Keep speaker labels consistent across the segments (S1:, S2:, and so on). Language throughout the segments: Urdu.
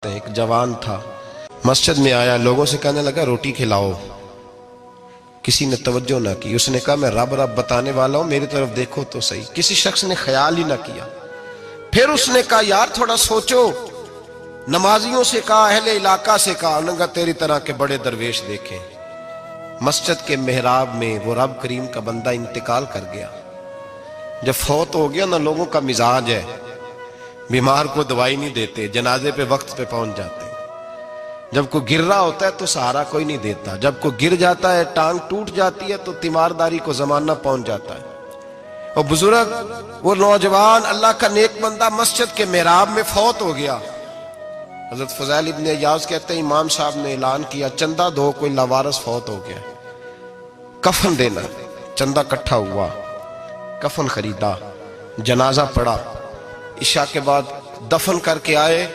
S1: ایک جوان تھا، مسجد میں آیا، لوگوں سے کہنے لگا روٹی کھلاؤ۔ کسی نے توجہ نہ کی۔ اس نے کہا میں رب رب بتانے والا ہوں، میری طرف دیکھو تو صحیح۔ کسی شخص نے خیال ہی نہ کیا۔ پھر اس نے کہا یار تھوڑا سوچو۔ نمازیوں سے کہا، اہل علاقہ سے کہا، انہوں نے کہا تیری طرح کے بڑے درویش دیکھیں۔ مسجد کے محراب میں وہ رب کریم کا بندہ انتقال کر گیا۔ جب فوت ہو گیا نا، لوگوں کا مزاج ہے، بیمار کو دوائی نہیں دیتے، جنازے پہ وقت پہ پہنچ جاتے ہیں۔ جب کوئی گر رہا ہوتا ہے تو سہارا کوئی نہیں دیتا، جب کوئی گر جاتا ہے، ٹانگ ٹوٹ جاتی ہے تو تیمارداری کو زمانہ پہنچ جاتا ہے۔ اور بزرگ، وہ نوجوان اللہ کا نیک بندہ مسجد کے محراب میں فوت ہو گیا۔ حضرت فضیل ابن عیاض کہتے ہیں امام صاحب نے اعلان کیا چندہ دو، کوئی لاوارث فوت ہو گیا، کفن دینا۔ چندہ اکٹھا ہوا، کفن خریدا، جنازہ پڑا، عشاء کے بعد دفن کر کے آئے۔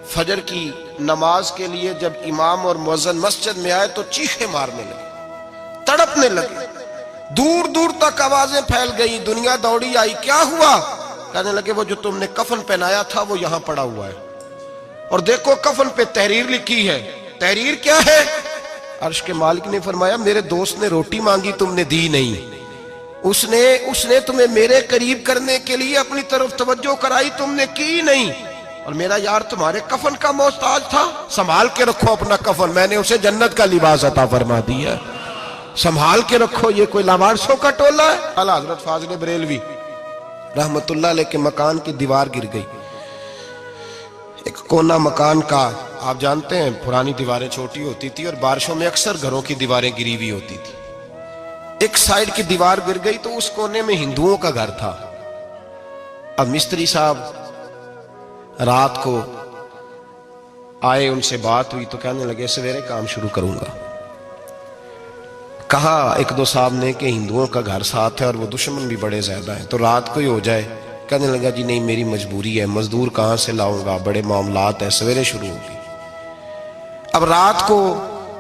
S1: فجر کی نماز کے لیے جب امام اور مؤذن مسجد میں آئے تو چیخیں مارنے لگے، تڑپنے لگے، دور دور تک آوازیں پھیل گئی، دنیا دوڑی آئی۔ کیا ہوا؟ کہنے لگے وہ جو تم نے کفن پہنایا تھا وہ یہاں پڑا ہوا ہے، اور دیکھو کفن پہ تحریر لکھی ہے۔ تحریر کیا ہے؟ عرش کے مالک نے فرمایا میرے دوست نے روٹی مانگی، تم نے دی نہیں۔ اس نے تمہیں میرے قریب کرنے کے لیے اپنی طرف توجہ کرائی، تم نے کی نہیں، اور میرا یار تمہارے کفن کا محتاج تھا، سنبھال کے رکھو اپنا کفن، میں نے اسے جنت کا لباس عطا فرما دیا، سنبھال کے رکھو، یہ کوئی لاوارثوں کا ٹولہ ہے۔ اعلیٰ حضرت فاضل بریلوی رحمت اللہ علیہ کے مکان کی دیوار گر گئی۔ ایک کونا مکان کا، آپ جانتے ہیں پرانی دیواریں چھوٹی ہوتی تھی اور بارشوں میں اکثر گھروں کی دیواریں گری ہوئی ہوتی تھی۔ ایک سائیڈ کی دیوار گر گئی تو اس کونے میں ہندوؤں کا گھر تھا۔ اب مستری صاحب رات کو آئے، ان سے بات ہوئی تو کہنے لگے سویرے کام شروع کروں گا۔ کہا ایک دو صاحب نے کہ ہندوؤں کا گھر ساتھ ہے اور وہ دشمن بھی بڑے زیادہ ہیں، تو رات کو ہی ہو جائے۔ کہنے لگا جی نہیں میری مجبوری ہے، مزدور کہاں سے لاؤں گا، بڑے معاملات ہیں، سویرے شروع ہوگی۔ اب رات کو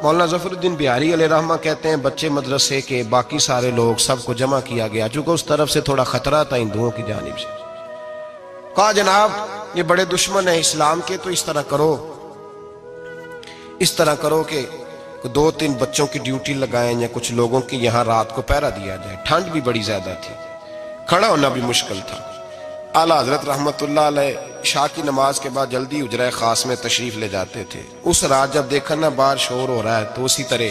S1: مولانا ظفر الدین بہاری علیہ رحمہ کہتے ہیں بچے مدرسے کے، باقی سارے لوگ، سب کو جمع کیا گیا، چونکہ اس طرف سے تھوڑا خطرہ تھا ہندوؤں کی جانب سے۔ کہا جناب یہ بڑے دشمن ہیں اسلام کے، تو اس طرح کرو کہ دو تین بچوں کی ڈیوٹی لگائیں یا کچھ لوگوں کی یہاں رات کو پہرا دیا جائے، ٹھنڈ بھی بڑی زیادہ تھی، کھڑا ہونا بھی مشکل تھا۔ اعلیٰ حضرت رحمت اللہ علیہ عشاء کی نماز کے بعد جلدی حجرہ خاص میں تشریف لے جاتے تھے۔ اس رات جب دیکھا نا باہر شور ہو رہا ہے تو اسی طرح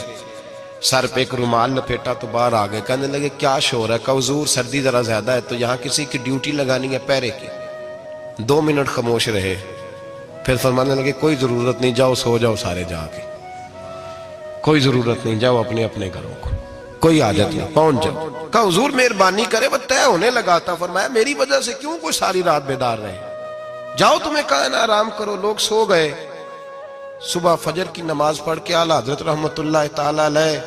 S1: سر پہ ایک رومال لپیٹا تو باہر آ گئے۔ کہنے لگے کیا شور ہے؟ کہ حضور سردی ذرا زیادہ ہے تو یہاں کسی کی ڈیوٹی لگانی ہے پہرے کی۔ 2 منٹ خاموش رہے، پھر فرمانے لگے کوئی ضرورت نہیں، جاؤ سو جاؤ سارے جا کے، کوئی ضرورت نہیں، جاؤ اپنے اپنے گھروں کو، کوئی حاجت نہیں، پہنچ جاؤ۔ کہا حضور مہربانی کرے، وہ طے ہونے لگا تھا۔ فرمایا میری وجہ سے کیوں کوئی ساری رات بیدار رہے، جاؤ تمہیں کہا نا آرام کرو۔ لوگ سو گئے۔ صبح فجر کی نماز پڑھ کے اعلیٰ حضرت رحمت اللہ تعالی علیہ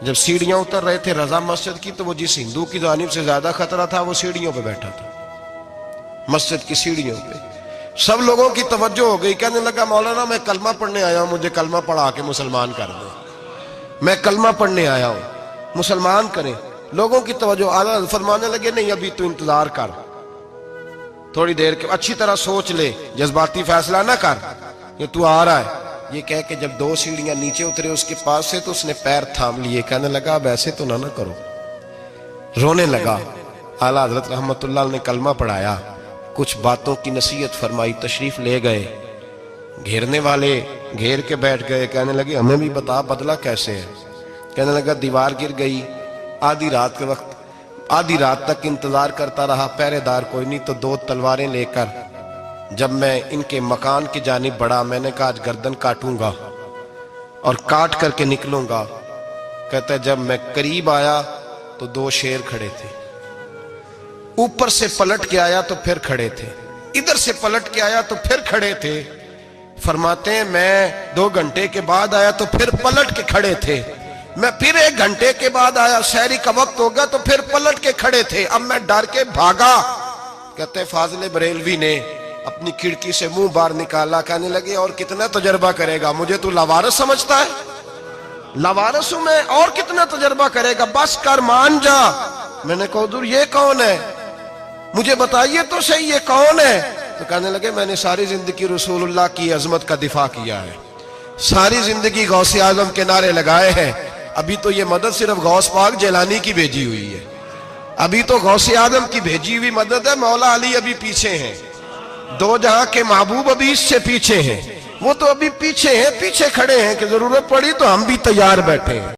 S1: جب سیڑھیاں اتر رہے تھے رضا مسجد کی، تو وہ جس ہندو کی جانب سے زیادہ خطرہ تھا وہ سیڑھیوں پہ بیٹھا تھا، مسجد کی سیڑھیوں پہ۔ سب لوگوں کی توجہ ہو گئی۔ کہنے لگا مولانا میں کلمہ پڑھنے آیا ہوں، مجھے کلمہ پڑھا کے مسلمان کر دیں، میں کلمہ پڑھنے آیا ہوں، مسلمان کریں۔ لوگوں کی توجہ، اعلیٰ فرمانے لگے نہیں ابھی تو انتظار کر، تھوڑی دیر کے اچھی طرح سوچ لے، جذباتی فیصلہ نہ کر کہ تو آ رہا ہے۔ یہ کہہ کے جب 2 سیڑھیاں نیچے اترے اس کے پاس سے تو اس نے پیر تھام لیے۔ کہنے لگا اب ایسے تو نہ کرو، رونے لگا۔ اعلیٰ حضرت رحمت اللہ نے کلمہ پڑھایا، کچھ باتوں کی نصیحت فرمائی، تشریف لے گئے۔ گھیرنے والے گھیر کے بیٹھ گئے، کہنے لگے ہمیں بھی بتا بدلہ کیسے ہے۔ کہنے لگا دیوار گر گئی، آدھی رات کے وقت، آدھی رات تک انتظار کرتا رہا، پہرے دار کوئی نہیں، تو 2 تلواریں لے کر جب میں ان کے مکان کی جانب بڑھا، میں نے کہا آج گردن کاٹوں گا اور کاٹ کر کے نکلوں گا۔ کہتا ہے جب میں قریب آیا تو 2 شیر کھڑے تھے، اوپر سے پلٹ کے آیا تو پھر کھڑے تھے، ادھر سے پلٹ کے آیا تو پھر کھڑے تھے۔ فرماتے ہیں میں 2 گھنٹے کے بعد آیا تو پھر پلٹ کے کھڑے تھے، میں پھر 1 گھنٹے کے بعد آیا، سحری کا وقت ہو گیا تو پھر پلٹ کے کھڑے تھے، اب میں ڈر کے بھاگا۔ کہتے ہیں فاضل بریلوی نے اپنی کھڑکی سے منہ باہر نکالا، کہنے لگے اور کتنا تجربہ کرے گا، مجھے تو لاوارث سمجھتا ہے، لاوارث ہوں میں، اور کتنا تجربہ کرے گا، بس کر مان جا۔ میں نے کہا حضور یہ کون ہے، مجھے بتائیے تو صحیح یہ کون ہے۔ تو کہنے لگے میں نے ساری زندگی رسول اللہ کی عظمت کا دفاع کیا ہے، ساری زندگی غوث اعظم کے نعرے لگائے ہیں، ابھی تو یہ مدد صرف غوث پاک جیلانی کی بھیجی ہوئی ہے، ابھی تو غوث اعظم کی بھیجی ہوئی مدد ہے، مولا علی ابھی پیچھے ہیں، دو جہاں کے محبوب ابھی اس سے پیچھے ہیں، وہ تو ابھی پیچھے ہیں، پیچھے کھڑے ہیں کہ ضرورت پڑی تو ہم بھی تیار بیٹھے ہیں۔